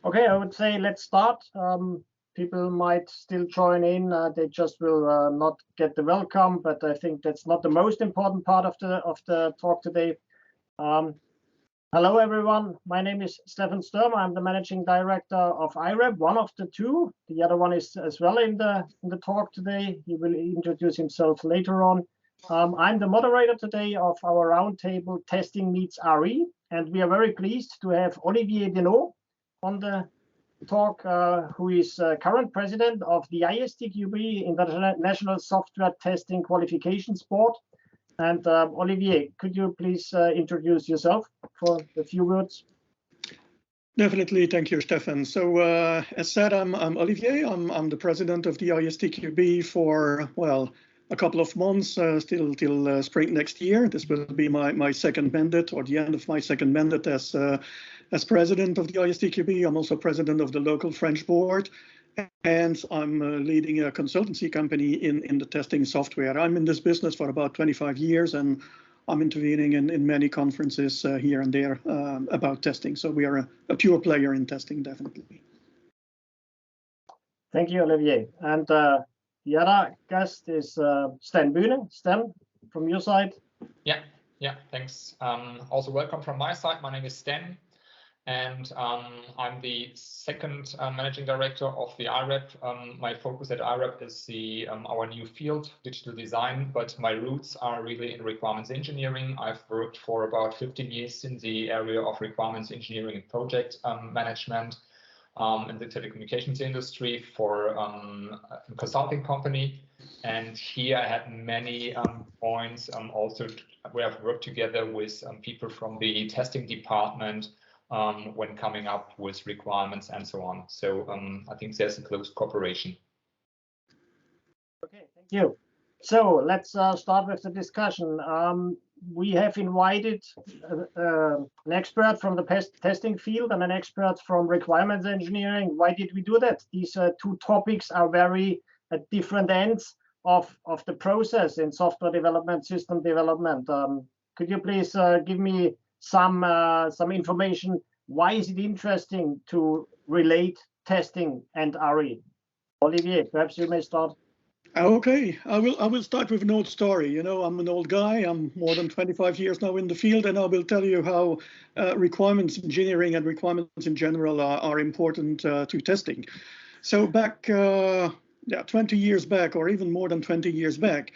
Okay, I would say let's start. People might still join in. They just will not get the welcome, but I think that's not the most important part of the talk today. Hello, everyone. My name is Stefan Sturm. I'm the managing director of IREB, one of the two. The other one is as well in the talk today. He will introduce himself later on. I'm the moderator today of our roundtable Testing Meets RE, and we are very pleased to have Olivier Denoo on the talk, who is current president of the ISTQB, International Software Testing Qualifications Board. And Olivier, could you please introduce yourself for a few words? Definitely, thank you, Stefan. So as said, I'm Olivier. I'm the president of the ISTQB for, well, a couple of months, till spring next year. This will be my second mandate, or the end of my second mandate as president of the ISTQB. I'm also president of the local French board, and I'm leading a consultancy company in the testing software. I'm in this business for about 25 years, and I'm intervening in many conferences here and there about testing. So we are a pure player in testing, definitely. Thank you, Olivier. And the other guest is Sten Bühne. Sten, from your side. Yeah, thanks. Also welcome from my side. My name is Sten, and I'm the second managing director of the IREB. My focus at IREB is our new field, digital design, but my roots are really in requirements engineering. I've worked for about 15 years in the area of requirements engineering and project management in the telecommunications industry for a consulting company. And here I had many points also where I've worked together with people from the testing department when coming up with requirements and so on. So I think there's a close cooperation. Okay, thank you. So let's start with the discussion. We have invited an expert from the testing field and an expert from requirements engineering. Why did we do that? These two topics are very at different ends of the process in software development, system development. Could you please give me some information? Why is it interesting to relate testing and RE? Olivier, perhaps you may start. Okay, I will start with an old story. You know, I'm an old guy. I'm more than 25 years now in the field, and I will tell you how requirements engineering and requirements in general are important to testing. So back 20 years back, or even more than 20 years back,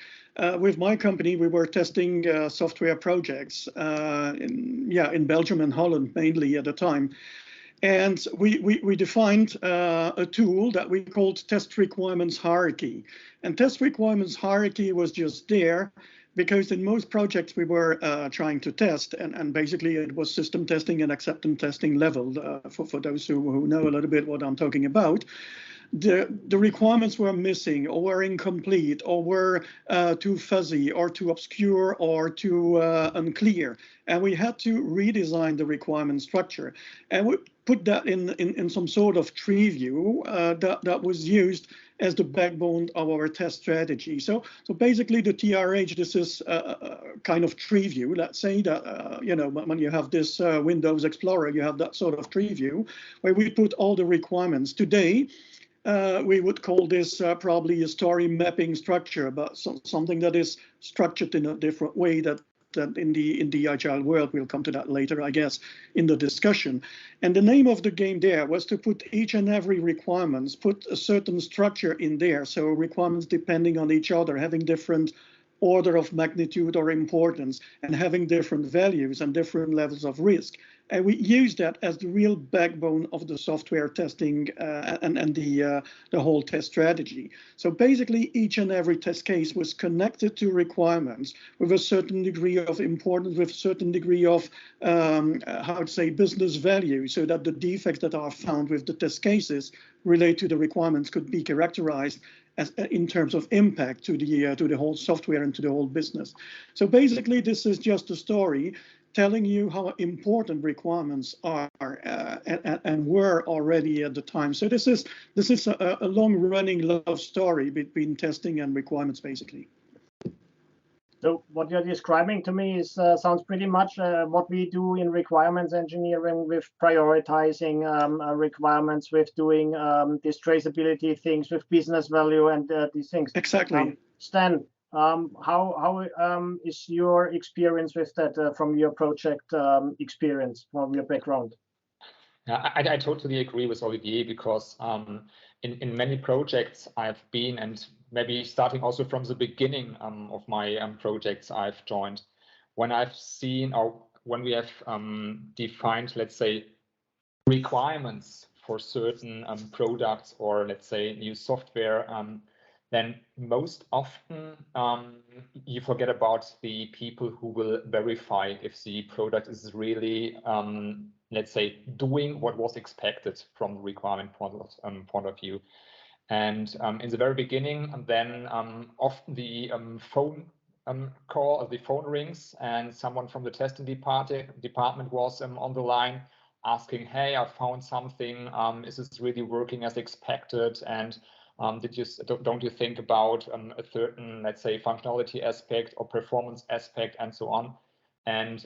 with my company, we were testing software projects in Belgium and Holland mainly at the time. And we defined a tool that we called test requirements hierarchy. And test requirements hierarchy was just there because in most projects we were trying to test, and basically it was system testing and acceptance testing level for those who know a little bit what I'm talking about. The requirements were missing or were incomplete or were too fuzzy or too obscure or too unclear. And we had to redesign the requirement structure. And we put that in some sort of tree view that was used as the backbone of our test strategy. So basically the TRH, this is a kind of tree view. Let's say that, you know, when you have this Windows Explorer, you have that sort of tree view where we put all the requirements. Today, we would call this probably a story mapping structure, but something that is structured in a different way that in the agile world. We'll come to that later, I guess, in the discussion. And the name of the game there was to put each and every requirements, put a certain structure in there. So requirements depending on each other, having different order of magnitude or importance, and having different values and different levels of risk. And we use that as the real backbone of the software testing and the whole test strategy. So basically, each and every test case was connected to requirements with a certain degree of importance, with a certain degree of, how to say, business value, so that the defects that are found with the test cases relate to the requirements could be characterized as in terms of impact to the whole software and to the whole business. So basically, this is just a story telling you how important requirements are and were already at the time. So this is a long-running love story between testing and requirements, basically. So what you're describing to me is sounds pretty much what we do in requirements engineering, with prioritizing requirements, with doing these traceability things, with business value and these things. Exactly. Stan, how is your experience with that from your project experience, from your background? Yeah, I totally agree with Olivier, because in many projects I've been, and maybe starting also from the beginning of my projects I've joined, when I've seen, or when we have defined, let's say, requirements for certain products, or let's say new software, then most often you forget about the people who will verify if the product is really, let's say, doing what was expected from the requirement point of view. And in the very beginning, and then often the phone call, or the phone rings, and someone from the testing department was on the line, asking, hey, I found something, is this really working as expected? And don't you think about a certain, let's say, functionality aspect or performance aspect, and so on? And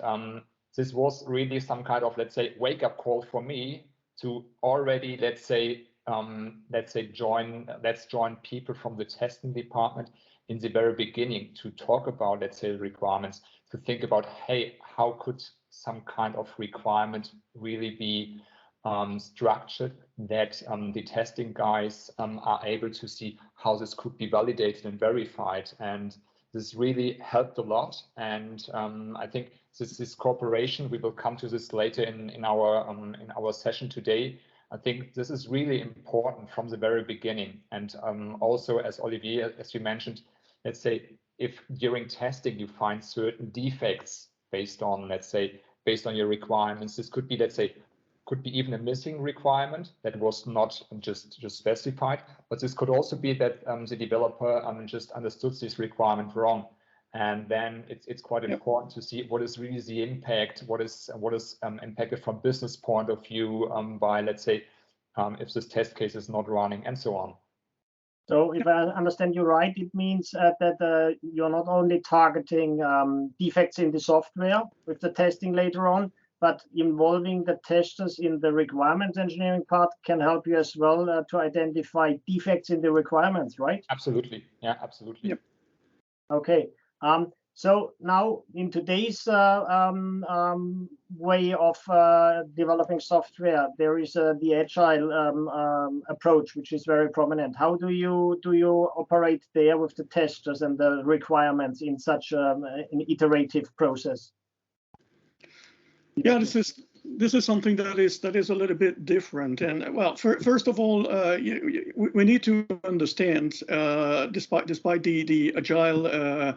this was really some kind of, let's say, wake-up call for me to already, let's join people from the testing department in the very beginning to talk about, let's say, requirements, to think about, hey, how could some kind of requirement really be structured, that the testing guys are able to see how this could be validated and verified. And this really helped a lot. And I think this cooperation, we will come to this later in our session today. I think this is really important from the very beginning. And also, as Olivier, as you mentioned, let's say, if during testing you find certain defects based on, let's say, based on your requirements, this could be, let's say, could be even a missing requirement that was not just specified, but this could also be that the developer just understood this requirement wrong. And then it's quite important to see what is really the impact, what is impacted from business point of view by, let's say, if this test case is not running, and so on. So if I understand you right, it means that you're not only targeting defects in the software with the testing later on, but involving the testers in the requirements engineering part can help you as well to identify defects in the requirements, right? Absolutely. Yeah, absolutely. Yep. Okay. So now in today's way of developing software, there is the agile approach, which is very prominent. How do you operate there with the testers and the requirements in such an iterative process? Yeah, this is something that is a little bit different. And well, first of all, we need to understand, despite the agile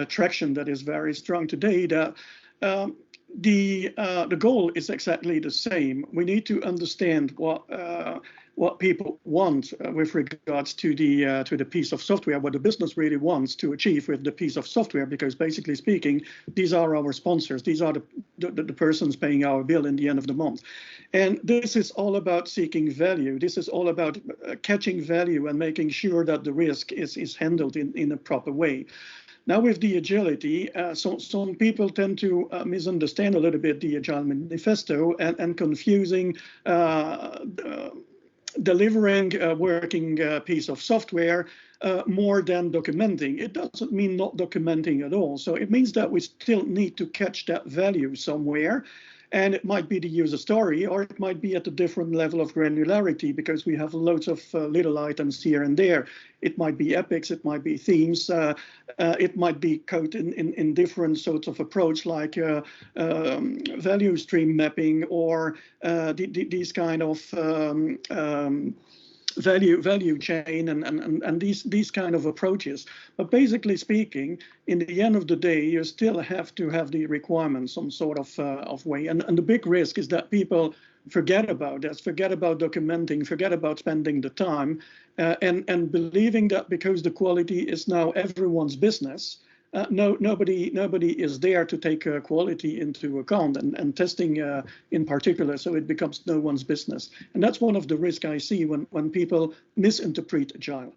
traction that is very strong today, that the goal is exactly the same. We need to understand what people want with regards to the piece of software, what the business really wants to achieve with the piece of software, because basically speaking, these are our sponsors, these are the persons paying our bill in the end of the month. And this is all about seeking value. This is all about catching value and making sure that the risk is handled in a proper way. Now, with the agility, some people tend to misunderstand a little bit the Agile Manifesto and confusing delivering a working piece of software more than documenting. It doesn't mean not documenting at all. So it means that we still need to catch that value somewhere. And it might be the user story, or it might be at a different level of granularity, because we have loads of little items here and there. It might be epics, it might be themes, it might be code in different sorts of approach, like value stream mapping, or these kind of value chain and these kind of approaches. But basically speaking, in the end of the day, you still have to have the requirements some sort of way. And the big risk is that people forget about this, forget about documenting, forget about spending the time, and believing that because the quality is now everyone's business, nobody is there to take quality into account, and testing in particular, so it becomes no one's business. And that's one of the risks I see when people misinterpret agile.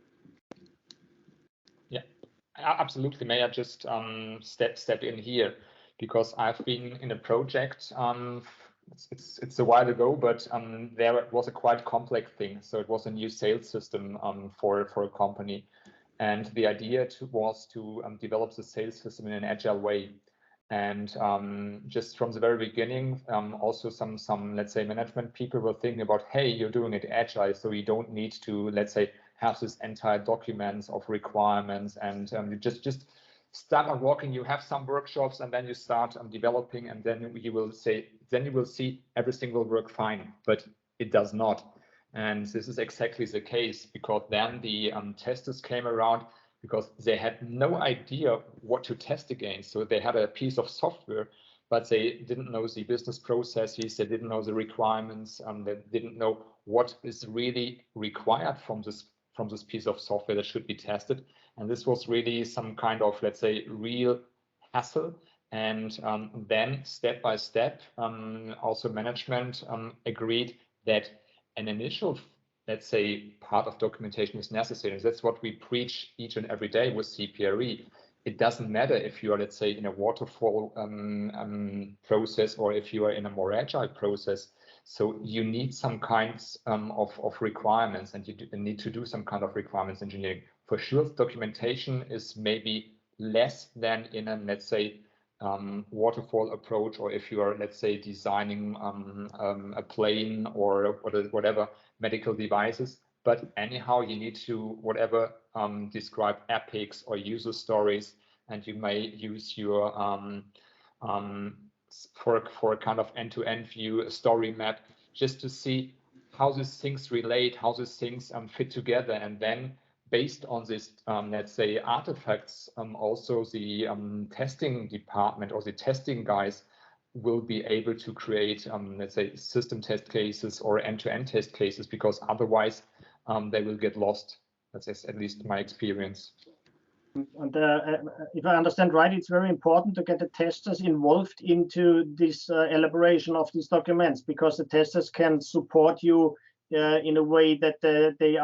Yeah, Absolutely. May I just step in here, because I've been in a project. It's a while ago, but there was a quite complex thing. So it was a new sales system for a company, and the idea was to develop the sales system in an agile way. And just from the very beginning, also some let's say management people were thinking about, hey, you're doing it agile, so you don't need to, let's say, have this entire documents of requirements, and you just start walking. You have some workshops, and then you start developing, and then you will see everything will work fine, but it does not. And this is exactly the case, because then the testers came around, because they had no idea what to test against. So they had a piece of software, but they didn't know the business processes, they didn't know the requirements, they didn't know what is really required from this piece of software that should be tested. And this was really some kind of, let's say, real hassle. And then step by step, also management agreed that an initial, let's say, part of documentation is necessary. And that's what we preach each and every day with CPRE. It doesn't matter if you are, let's say, in a waterfall process, or if you are in a more agile process. So you need some kinds of requirements, and you need to do some kind of requirements engineering. For sure, documentation is maybe less than in a, let's say, waterfall approach, or if you are, let's say, designing a plane or whatever medical devices. But anyhow, you need to describe epics or user stories, and you may use your for a kind of end-to-end view, a story map, just to see how these things relate, how these things fit together, and then based on this, let's say, artifacts, also the testing department or the testing guys will be able to create, let's say, system test cases or end-to-end test cases, because otherwise they will get lost. That's at least my experience. And if I understand right, it's very important to get the testers involved into this elaboration of these documents, because the testers can support you in a way that they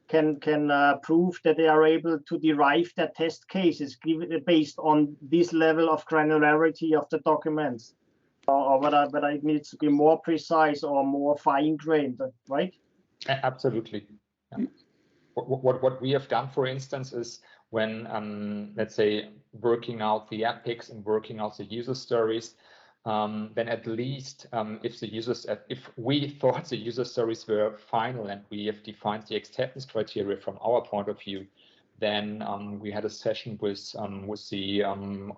can prove that they are able to derive their test cases based on this level of granularity of the documents, or whether it needs to be more precise or more fine-grained, right? Absolutely. Yeah. What we have done, for instance, is when, let's say, working out the epics and working out the user stories, then at least if we thought the user stories were final and we have defined the acceptance criteria from our point of view, then we had a session with the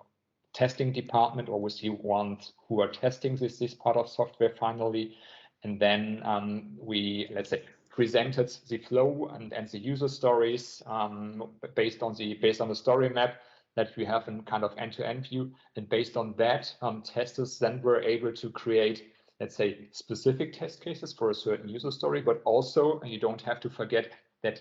testing department, or with the ones who are testing this part of software finally, and then we, let's say, presented the flow and the user stories based on the story map, that we have a kind of end-to-end view, and based on that, testers then were able to create, let's say, specific test cases for a certain user story. But also, you don't have to forget that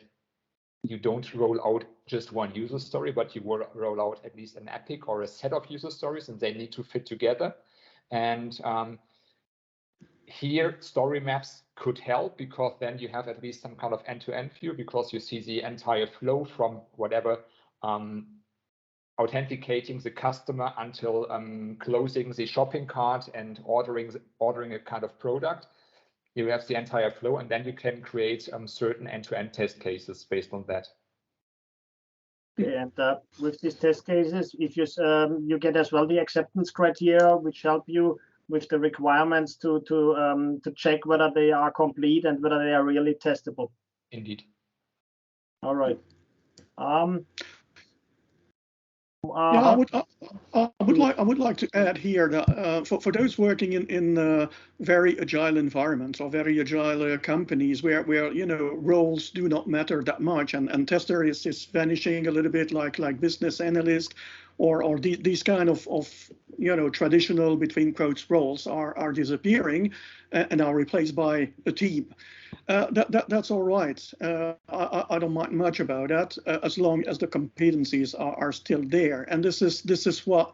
you don't roll out just one user story, but you will roll out at least an epic or a set of user stories, and they need to fit together. And here, story maps could help, because then you have at least some kind of end-to-end view, because you see the entire flow from whatever authenticating the customer until closing the shopping cart and ordering a kind of product. You have the entire flow, and then you can create certain end-to-end test cases based on that. Okay, and with these test cases, if you get as well the acceptance criteria, which help you with the requirements to check whether they are complete and whether they are really testable. Indeed. All right. Yeah, I would like to add here that for those working in very agile environments or very agile companies where roles do not matter that much, and tester is vanishing a little bit, like business analyst, or these kind of traditional between quotes roles are disappearing and are replaced by a team. That's all right. I don't mind much about that as long as the competencies are still there. And this is what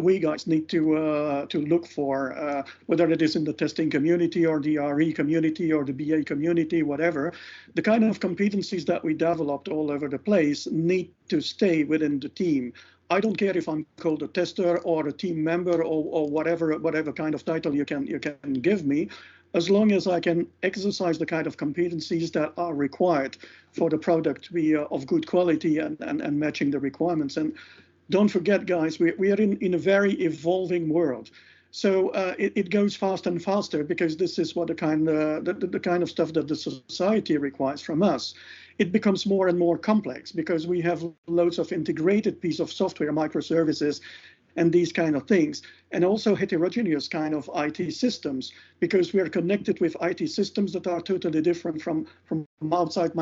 we guys need to look for, whether it is in the testing community or the RE community or the BA community, whatever. The kind of competencies that we developed all over the place need to stay within the team. I don't care if I'm called a tester or a team member or whatever kind of title you can give me, as long as I can exercise the kind of competencies that are required for the product to be of good quality and matching the requirements. And don't forget, guys, we are in a very evolving world. So it goes faster and faster because this is what the kind of stuff that the society requires from us. It becomes more and more complex because we have loads of integrated piece of software, microservices, and these kind of things, and also heterogeneous kind of IT systems, because we are connected with IT systems that are totally different from outside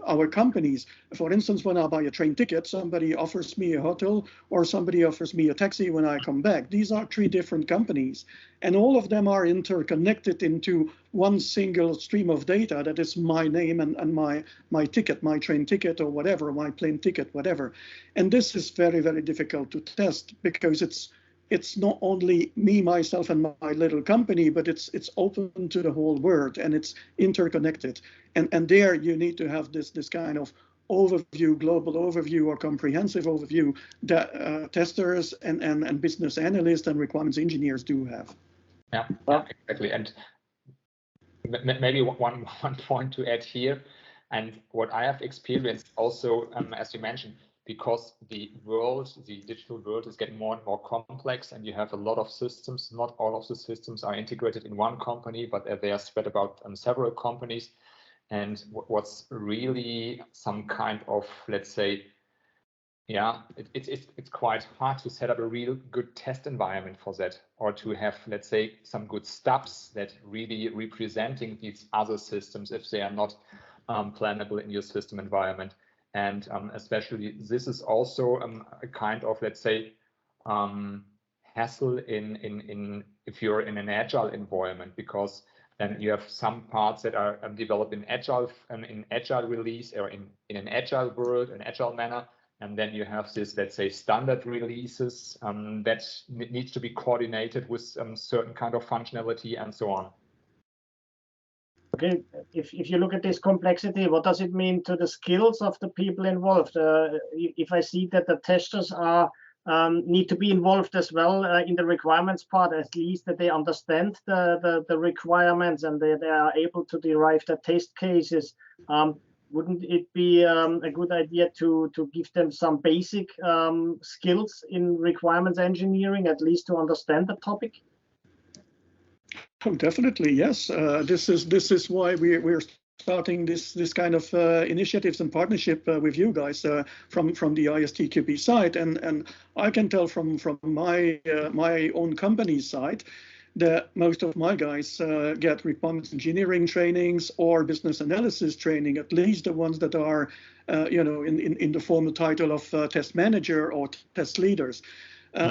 our companies. For instance, when I buy a train ticket, somebody offers me a hotel or somebody offers me a taxi when I come back. These are 3 different companies, and all of them are interconnected into one single stream of data that is my name and my ticket, my train ticket or whatever, my plane ticket, whatever. And this is very, very difficult to test because it's not only me, myself, and my little company, but it's open to the whole world and it's interconnected. And there you need to have this kind of overview, global overview or comprehensive overview that testers and business analysts and requirements engineers do have. Yeah, exactly. And maybe one point to add here, and what I have experienced also, as you mentioned, because the digital world is getting more and more complex, and you have a lot of systems. Not all of the systems are integrated in one company, but they are spread about several companies. And what's really some kind of, let's say, yeah, it's quite hard to set up a real good test environment for that, or to have, let's say, some good stubs that really representing these other systems if they are not plannable in your system environment. And especially this is also a kind of, let's say, hassle in if you're in an agile environment, because then you have some parts that are developed in agile release or in an agile world, an agile manner. And then you have this, let's say, standard releases that needs to be coordinated with certain kind of functionality and so on. Okay, if you look at this complexity, what does it mean to the skills of the people involved? If I see that the testers are need to be involved as well in the requirements part, at least that they understand the requirements and they are able to derive the test cases. Wouldn't it be a good idea to give them some basic skills in requirements engineering, at least to understand the topic? Oh, definitely, yes. This is why we're starting this kind of initiatives and partnership with you guys from the ISTQB side, and I can tell from my own company's side that most of my guys get requirements engineering trainings or business analysis training, at least the ones that are, in the formal title of test manager or test leaders,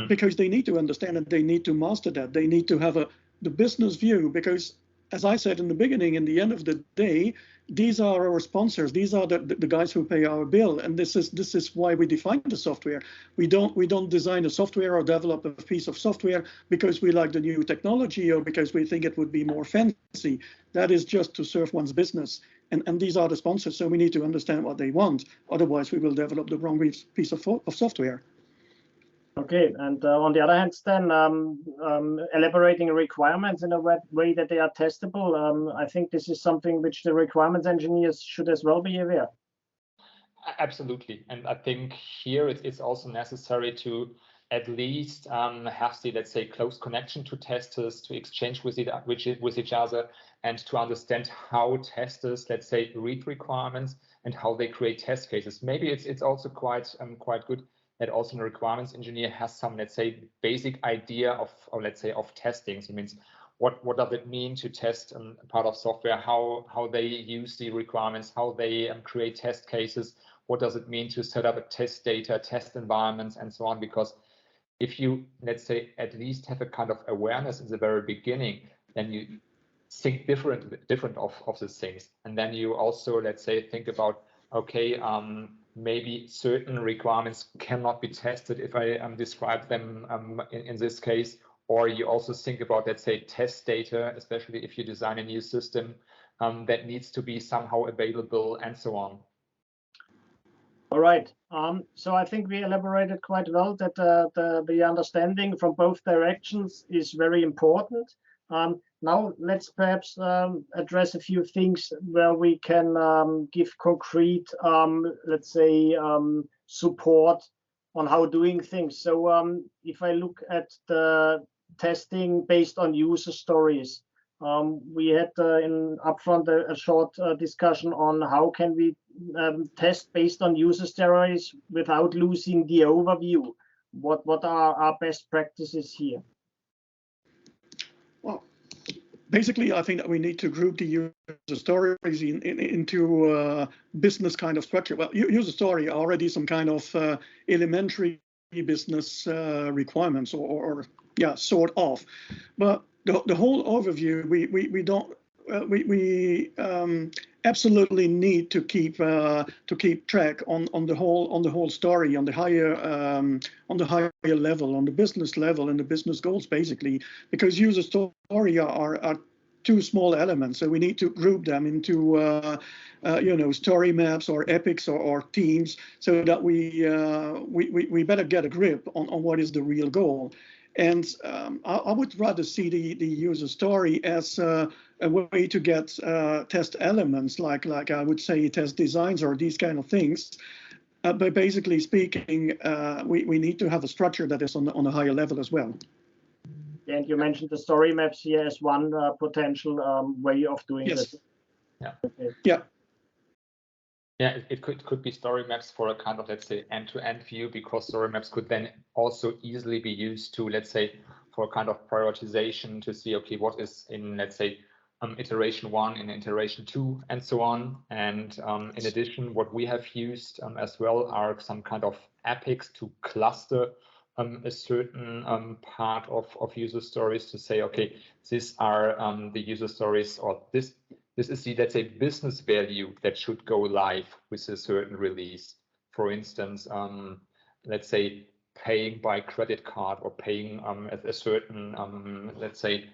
because they need to understand it, they need to master that, they need to have the business view, because as I said in the beginning, in the end of the day, these are our sponsors. These are the guys who pay our bill, and this is why we define the software. We don't design a software or develop a piece of software because we like the new technology or because we think it would be more fancy. That is just to serve one's business, and these are the sponsors. So we need to understand what they want. Otherwise, we will develop the wrong piece of software. Okay, and on the other hand, then elaborating requirements in a way that they are testable, I think this is something which the requirements engineers should as well be aware. Absolutely, and I think here it's also necessary to at least have the, let's say, close connection to testers, to exchange with each other, and to understand how testers, let's say, read requirements and how they create test cases. Maybe it's also quite good that also a requirements engineer has some, let's say, basic idea of let's say, of testing. So it means what does it mean to test a part of software, how they use the requirements, how they create test cases, what does it mean to set up a test data, test environments, and so on. Because if you, let's say, at least have a kind of awareness in the very beginning, then think different of these things. And then you also, let's say, think about, okay, maybe certain requirements cannot be tested if I describe them in this case. Or you also think about, let's say, test data, especially if you design a new system that needs to be somehow available and so on. All right. So I think we elaborated quite well that the understanding from both directions is very important. Now let's perhaps address a few things where we can give concrete, let's say, support on how doing things. So if I look at the testing based on user stories, we had in upfront a short discussion on how can we test based on user stories without losing the overview. What are our best practices here? Well, basically, I think that we need to group the user stories into business kind of structure. Well, user story are already some kind of elementary business requirements, or yeah, sort of. But the whole overview, we don't. We absolutely need to keep track on the whole story, on the higher level, on the business level, and the business goals, basically, because user story are two small elements, so we need to group them into story maps or epics or themes, so that we better get a grip on what is the real goal. And I would rather see the user story as a way to get test elements, like I would say test designs or these kind of things. But basically speaking, we need to have a structure that is on a higher level as well. And you mentioned the story maps here as one potential way of doing this. Yeah. Okay. Yeah. Yeah, it could be story maps for a kind of, let's say, end-to-end view, because story maps could then also easily be used to, let's say, for a kind of prioritization to see, okay, what is in, let's say, iteration 1 and iteration 2 and so on. And in addition, what we have used as well are some kind of epics to cluster a certain part of user stories to say, okay, these are the user stories, or this is the, let's say, business value that should go live with a certain release. For instance, let's say paying by credit card, or paying at a certain, let's say,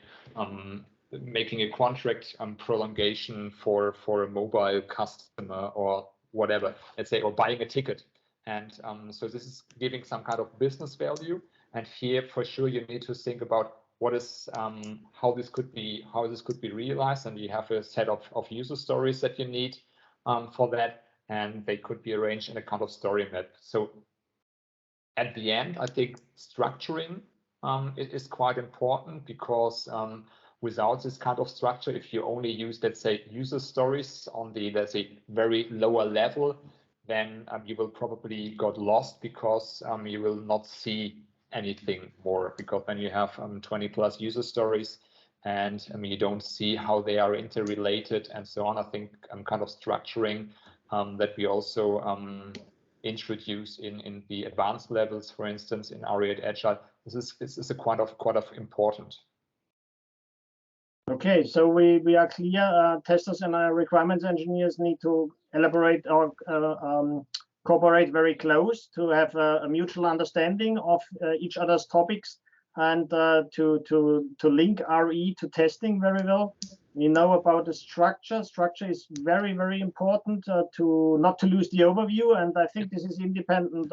making a contract prolongation for a mobile customer or whatever, let's say, or buying a ticket. And so this is giving some kind of business value. And here, for sure, you need to think about what is how this could be realized, and you have a set of user stories that you need for that, and they could be arranged in a kind of story map. So at the end, I think structuring it is quite important, because without this kind of structure, if you only use, let's say, user stories on the, let's say, very lower level, then you will probably get lost, because you will not see anything more, because when you have 20 plus user stories and you don't see how they are interrelated and so on. I think kind of structuring that we also introduce in the advanced levels, for instance, in IREB-Agile, this is a quite of important. Okay, so we are clear. Testers and requirements engineers need to elaborate or cooperate very close to have a mutual understanding of each other's topics, and to link RE to testing very well. We know about the structure. Structure is very important to not to lose the overview, and I think this is independent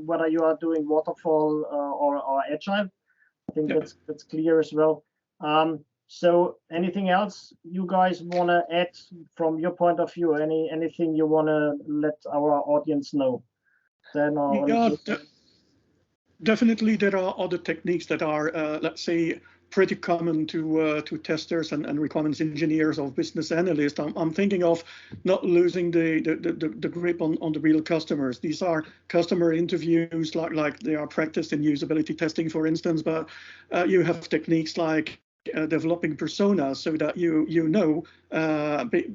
whether you are doing waterfall or agile. I think that's clear as well. So anything else you guys want to add from your point of view? Anything you want to let our audience know? Then, definitely there are other techniques that are, let's say, pretty common to testers and requirements engineers or business analysts. I'm thinking of not losing the grip on the real customers. These are customer interviews, like they are practiced in usability testing, for instance. But you have techniques like developing personas so that you know,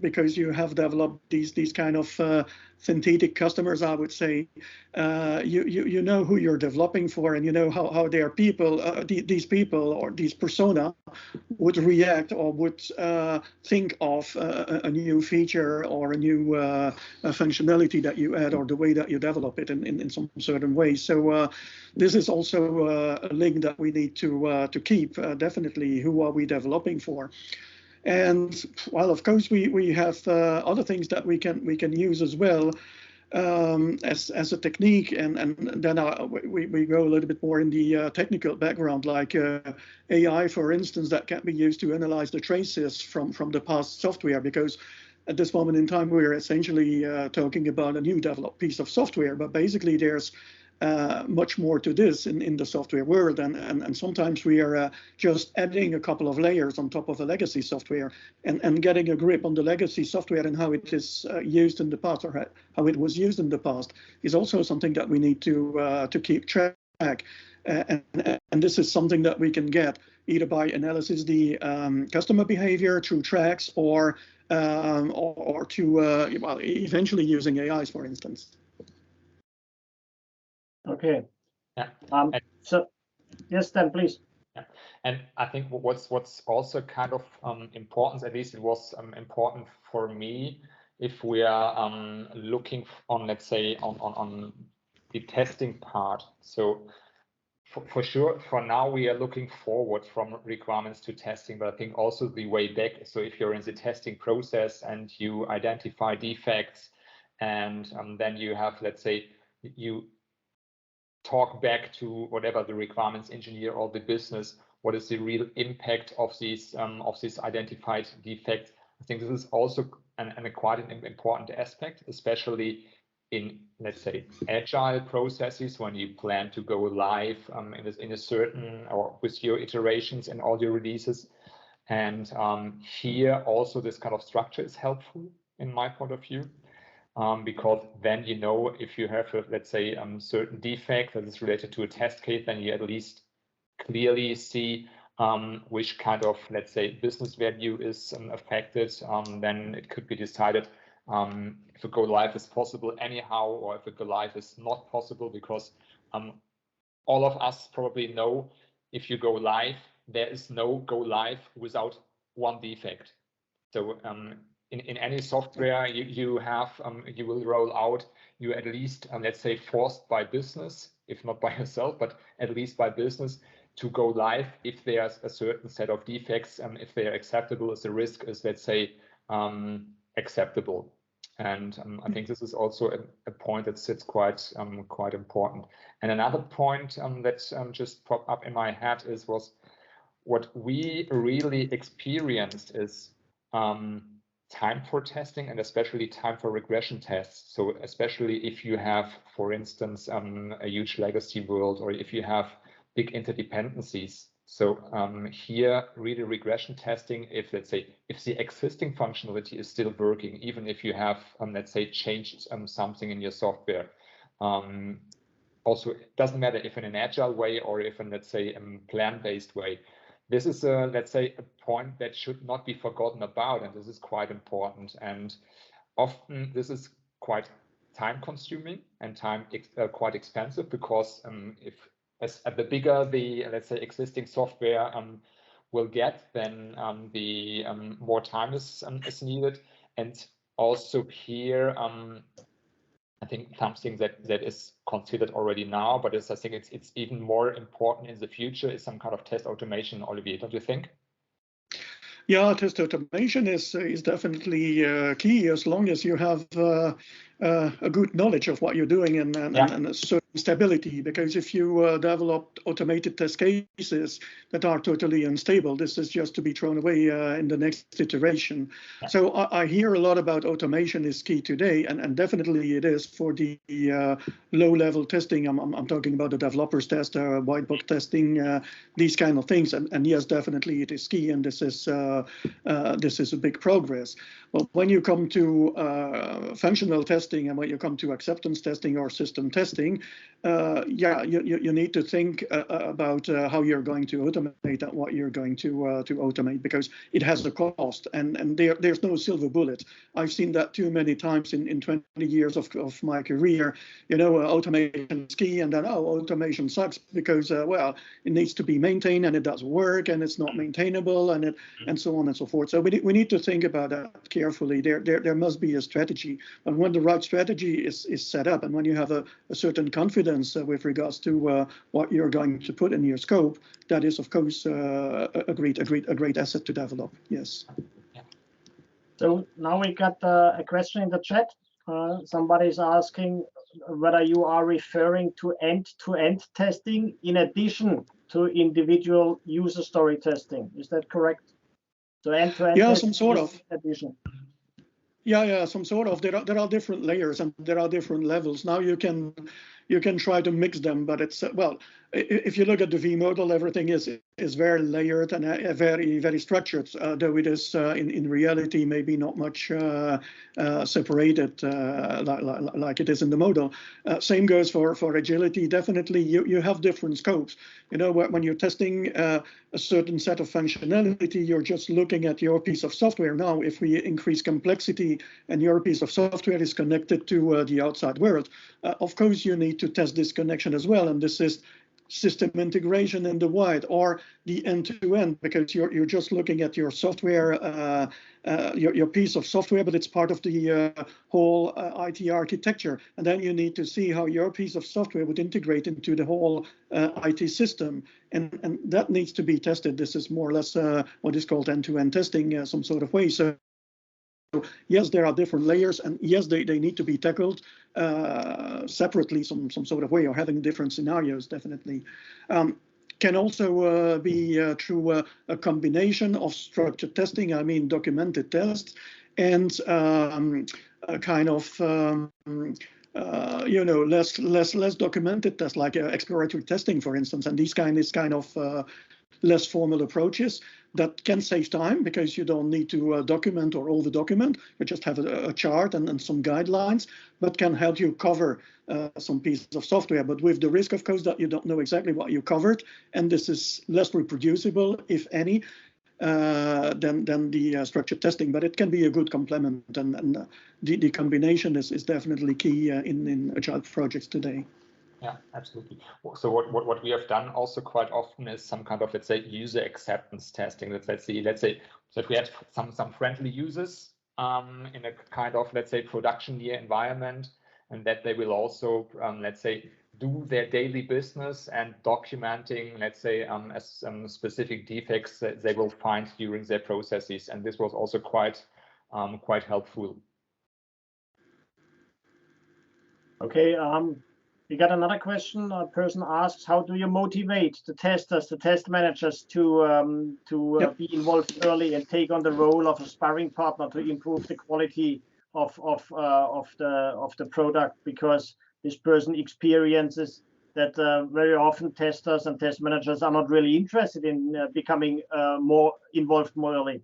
because you have developed these kind of synthetic customers, I would say, you know who you're developing for, and you know how their people, these people or these persona would react or would think of a new feature or a new functionality that you add, or the way that you develop it in some certain way. So this is also a link that we need to keep. Definitely, who are we developing for? And well, of course, we have other things that we can use as well as a technique, and then we go a little bit more in the technical background, like AI, for instance, that can be used to analyze the traces from the past software, because at this moment in time we're essentially talking about a new developed piece of software, but basically there's much more to this in the software world, and sometimes we are just adding a couple of layers on top of a legacy software, and getting a grip on the legacy software and how it is used in the past, or how it was used in the past, is also something that we need to keep track. And this is something that we can get either by analysis the customer behavior through tracks, or to well, eventually using AIs, for instance. Okay. Yeah. So yes, then please. Yeah. And I think what's also kind of important, at least it was important for me, if we are looking on, let's say, on the testing part. So for sure, for now, we are looking forward from requirements to testing, but I think also the way back. So if you're in the testing process and you identify defects, and then you have, let's say, you talk back to whatever the requirements engineer or the business, what is the real impact of these identified defects. I think this is also quite an important aspect, especially in, let's say, agile processes, when you plan to go live in a certain, or with your iterations and all your releases. And here also this kind of structure is helpful in my point of view. Because then you know, if you have, let's say, certain defect that is related to a test case, then you at least clearly see which kind of, let's say, business value is affected. Then it could be decided if a go live is possible anyhow, or if a go live is not possible, because all of us probably know, if you go live, there is no go live without one defect. So in any software you have, you will roll out, you at least, let's say, forced by business, if not by yourself, but at least by business, to go live if there's a certain set of defects, if they are acceptable, as the risk is, let's say, acceptable. And I think this is also a point that sits quite important. And another point that just popped up in my head was what we really experienced is time for testing, and especially time for regression tests. So especially if you have, for instance, a huge legacy world, or if you have big interdependencies. So here, really regression testing, if, let's say, if the existing functionality is still working, even if you have, let's say, changed something in your software. Also, it doesn't matter if in an agile way or if in, let's say, a plan-based way. This is, let's say, a point that should not be forgotten about, and this is quite important. And often this is quite time-consuming and quite expensive, because the bigger the, let's say, existing software will get, then the more time is needed. And also here, I think something that is considered already now, but I think it's even more important in the future, is some kind of test automation, Olivier, don't you think? Yeah, test automation is definitely key, as long as you have a good knowledge of what you're doing and a certain stability. Because if you develop automated test cases that are totally unstable, this is just to be thrown away in the next iteration. Yeah. So I hear a lot about automation is key today, and definitely it is for the low-level testing. I'm talking about the developers test, white box testing, these kind of things. And yes, definitely it is key, and this is a big progress. But when you come to functional testing, testing and when you come to acceptance testing or system testing, you need to think about how you're going to automate and what you're going to automate, because it has a cost, and there's no silver bullet. I've seen that too many times in 20 years of my career. Automation is key, and then automation sucks because it needs to be maintained and it doesn't work and it's not maintainable and so on and so forth. So we need to think about that carefully. There must be a strategy, and when the right strategy is set up, and when you have a certain confidence with regards to what you're going to put in your scope, that is of course a great asset to develop. Yes. So now we got a question in the chat. Somebody's asking whether you are referring to end-to-end testing in addition to individual user story testing. Is that correct? So end-to-end testing, some sort of addition. Yeah, some sort of. There are different layers and there are different levels. Now you can try to mix them, but it's if you look at the V model, everything is very layered and very structured, though it is in reality maybe not much separated like it is in the model. Same goes for agility. Definitely, you have different scopes. When you're testing a certain set of functionality, you're just looking at your piece of software. Now, if we increase complexity and your piece of software is connected to the outside world, of course you need to test this connection as well, and this is system integration in the wide or the end-to-end, because you're just looking at your software, your piece of software, but it's part of the whole IT architecture, and then you need to see how your piece of software would integrate into the whole IT system, and that needs to be tested. This is more or less what is called end-to-end testing, some sort of way. So yes, there are different layers, and yes, they need to be tackled separately, some sort of way, or having different scenarios, definitely. Can also be through a combination of structured testing, I mean documented tests, and a kind of less documented tests, like exploratory testing, for instance, and this kind of less formal approaches that can save time, because you don't need to document or over-document. You just have a chart and some guidelines, but can help you cover some pieces of software, but with the risk, of course, that you don't know exactly what you covered, and this is less reproducible, if any, than the structured testing, but it can be a good complement, and the combination is definitely key in agile projects today. Yeah, absolutely. So what we have done also quite often is some kind of, let's say, user acceptance testing. Let's say that we had some friendly users in a kind of, let's say, production year environment, and that they will also, let's say, do their daily business and documenting, let's say, as specific defects that they will find during their processes, and this was also quite helpful. Okay. We got another question. A person asks, how do you motivate the testers, the test managers to be involved early and take on the role of a sparring partner to improve the quality of the product? Because this person experiences that very often testers and test managers are not really interested in becoming more involved more early.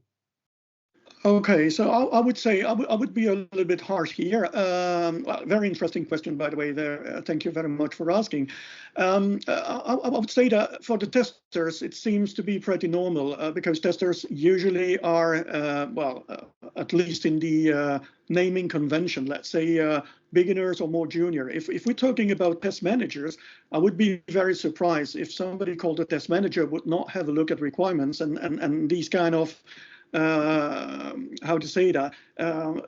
Okay, so I would say I would be a little bit harsh here. Well, very interesting question, by the way. There, thank you very much for asking. I would say that for the testers, it seems to be pretty normal because testers usually are, at least in the naming convention, let's say beginners or more junior. If we're talking about test managers, I would be very surprised if somebody called a test manager would not have a look at requirements and these kind of how to say that,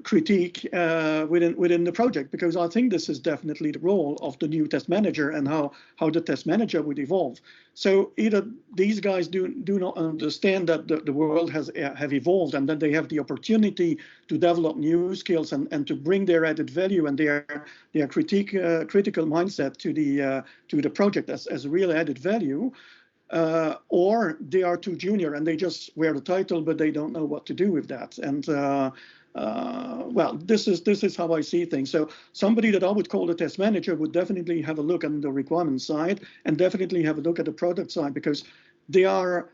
critique within the project, because I think this is definitely the role of the new test manager and how the test manager would evolve. So either these guys do not understand that the world have evolved and that they have the opportunity to develop new skills and to bring their added value and their critical mindset to the project as real added value. Or they are too junior and they just wear the title, but they don't know what to do with that. And well, this is how I see things. So somebody that I would call a test manager would definitely have a look on the requirement side and definitely have a look at the product side, because they are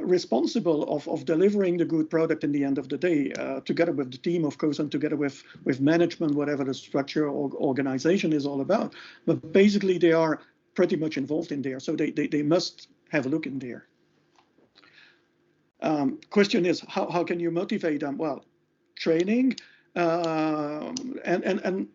responsible of delivering the good product in the end of the day, together with the team, of course, and together with management, whatever the structure or organization is all about. But basically, they are pretty much involved in there, so they must have a look in there. Question is, how can you motivate them? Well, training, and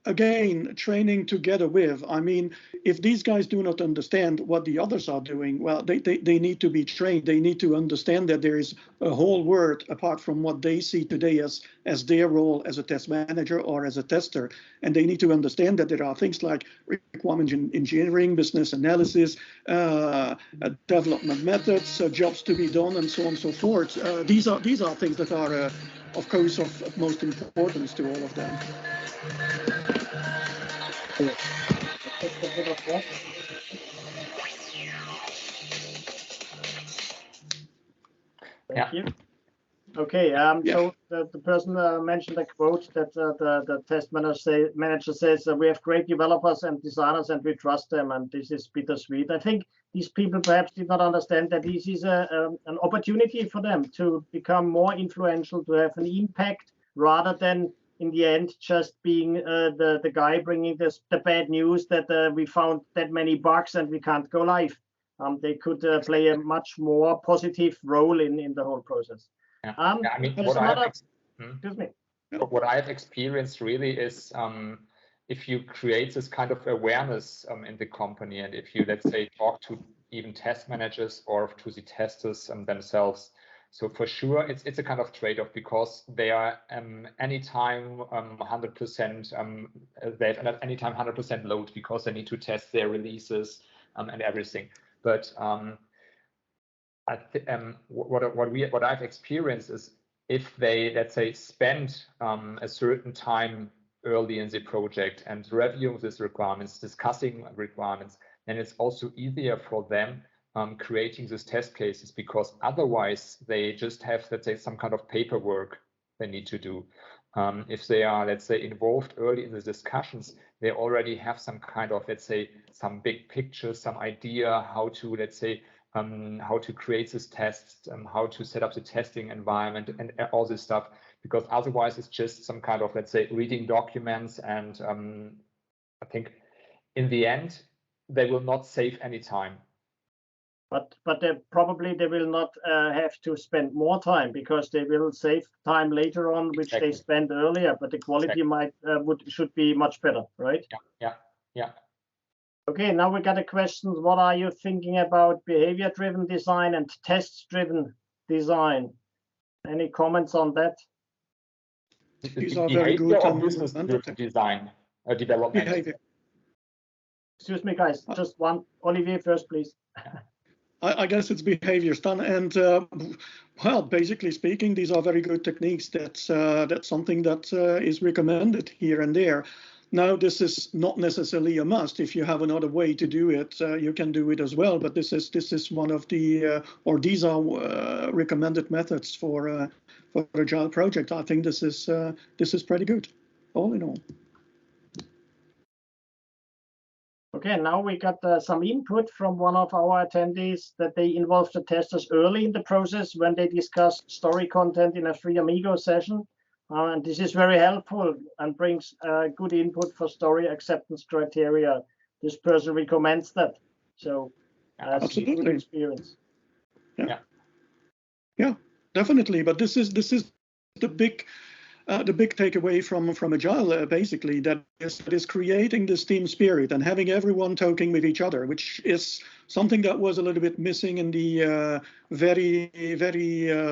again, training together with, I mean, if these guys do not understand what the others are doing, well, they need to be trained. They need to understand that there is a whole world apart from what they see today as their role as a test manager or as a tester. And they need to understand that there are things like requirement engineering, business analysis, development methods, jobs to be done, and so on and so forth. These are things that are, of course, of most importance to all of them. Thank you. Okay, so the person mentioned a quote that the test manager says we have great developers and designers and we trust them, and this is bittersweet. I think these people perhaps did not understand that this is an opportunity for them to become more influential, to have an impact, rather than in the end just being the guy bringing the bad news that we found that many bugs and we can't go live. They could play a much more positive role in the whole process. Yeah. I mean, what I've experienced really is if you create this kind of awareness in the company, and if you, let's say, talk to even test managers or to the testers themselves, so for sure it's a kind of trade-off, because they are anytime 100%, they have anytime 100% load because they need to test their releases and everything. But what I've experienced is, if they, let's say, spend a certain time early in the project and reviewing these requirements, discussing requirements, then it's also easier for them creating these test cases, because otherwise they just have, let's say, some kind of paperwork they need to do. If they are, let's say, involved early in the discussions, they already have some kind of, let's say, some big picture, some idea how to, let's say, how to create this test, how to set up the testing environment and all this stuff, because otherwise it's just some kind of, let's say, reading documents. And I think in the end, they will not save any time. But probably they will not have to spend more time, because they will save time later on, which they spent earlier, but the quality should be much better, right? Yeah. Okay, now we got a question. What are you thinking about behavior-driven design and test-driven design? Any comments on that? These are very good. Business-driven design development. Behavior. Excuse me, guys. Just one. Olivier first, please. I guess it's behavior done, and well, basically speaking, these are very good techniques. That's something that is recommended here and there. Now, this is not necessarily a must. If you have another way to do it, you can do it as well. But this is one of the, or these are recommended methods for agile project. I think this is pretty good, all in all. Okay, now we got some input from one of our attendees that they involve the testers early in the process when they discuss story content in a free Amigo session. And this is very helpful and brings good input for story acceptance criteria. This person recommends that. So that's a good experience. Yeah, definitely. But this is the big takeaway from Agile, basically, that is creating this team spirit and having everyone talking with each other, which is something that was a little bit missing in the very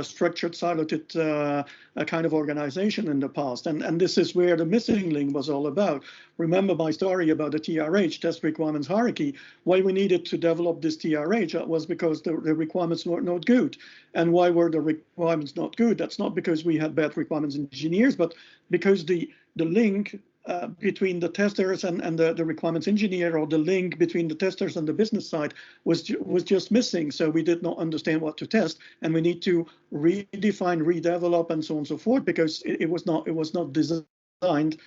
structured, siloed kind of organization in the past. And this is where the missing link was all about. Remember my story about the TRH, test requirements hierarchy. Why we needed to develop this TRH was because the requirements were not good. And why were the requirements not good? That's not because we had bad requirements engineers, but because the link between the testers and the requirements engineer, or the link between the testers and the business side was just missing. So we did not understand what to test, and we need to redefine, redevelop, and so on and so forth, because it was not designed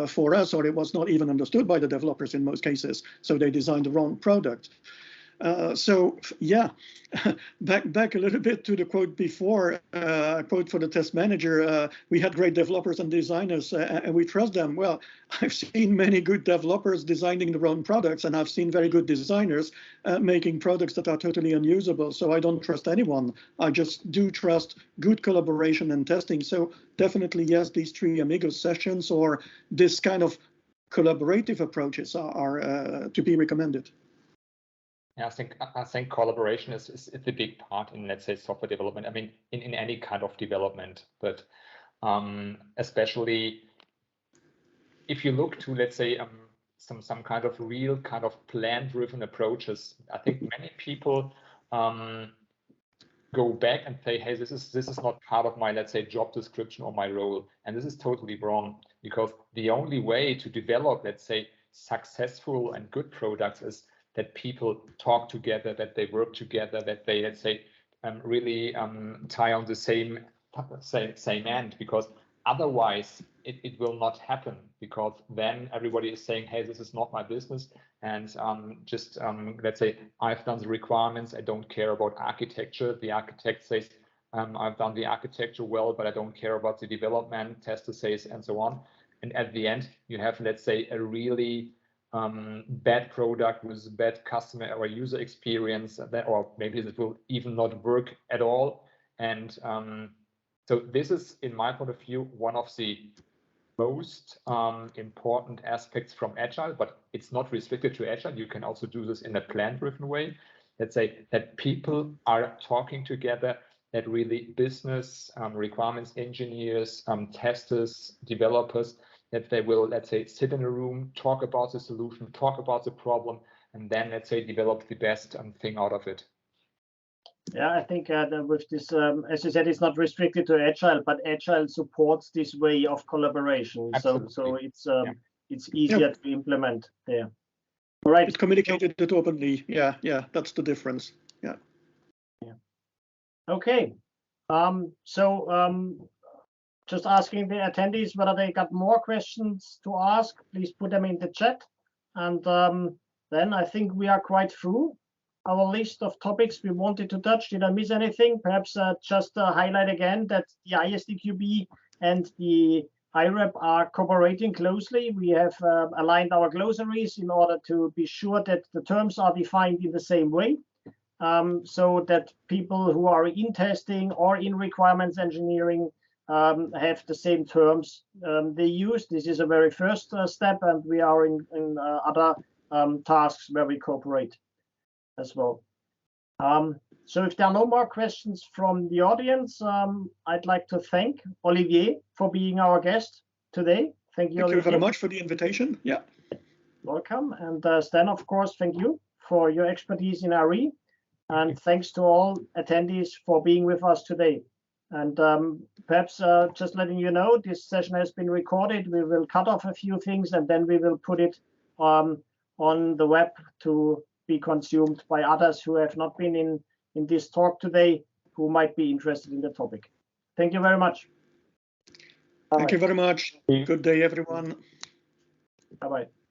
for us, or it was not even understood by the developers in most cases. So they designed the wrong product. So yeah, back a little bit to the quote before, quote for the test manager, we had great developers and designers and we trust them. Well, I've seen many good developers designing their own products, and I've seen very good designers making products that are totally unusable. So I don't trust anyone. I just do trust good collaboration and testing. So definitely, yes, these 3 amigos sessions or this kind of collaborative approaches are to be recommended. Yeah, I think collaboration is a big part in, let's say, software development. I mean, in any kind of development, but especially if you look to, let's say, some kind of real kind of plan-driven approaches, I think many people go back and say, hey, this is not part of my, let's say, job description or my role, and this is totally wrong, because the only way to develop, let's say, successful and good products is that people talk together, that they work together, that they, let's say, really tie on the same end, because otherwise it will not happen, because then everybody is saying, hey, this is not my business, and let's say, I've done the requirements, I don't care about architecture. The architect says, I've done the architecture well, but I don't care about the development, tester says, and so on. And at the end, you have, let's say, a really bad product with bad customer or user experience, or maybe it will even not work at all. And so this is, in my point of view, one of the most important aspects from Agile, but it's not restricted to Agile. You can also do this in a plan-driven way. Let's say that people are talking together, that really business requirements engineers, testers, developers, that they will, let's say, sit in a room, talk about the solution, talk about the problem, and then, let's say, develop the best thing out of it. Yeah, I think with this, as you said, it's not restricted to Agile, but Agile supports this way of collaboration. So it's easier to implement there. All right. It's communicated it openly. Yeah, that's the difference. Yeah. Okay. Just asking the attendees whether they got more questions to ask. Please put them in the chat, and then I think we are quite through our list of topics we wanted to touch. Did I miss anything? Perhaps just highlight again that the ISTQB and the IREB are cooperating closely. We have aligned our glossaries in order to be sure that the terms are defined in the same way, so that people who are in testing or in requirements engineering have the same terms they use. This is a very first step, and we are in other tasks where we cooperate as well. So if there are no more questions from the audience, I'd like to thank Olivier for being our guest today. Thank you, Olivier. Thank you very much for the invitation. Yeah. Welcome. And Stan, of course, thank you for your expertise in IRE. And thanks to all attendees for being with us today. And perhaps just letting you know, this session has been recorded. We will cut off a few things, and then we will put it on the web to be consumed by others who have not been in this talk today, who might be interested in the topic. Thank you very much. Thank you very much. Good day, everyone. Bye-bye.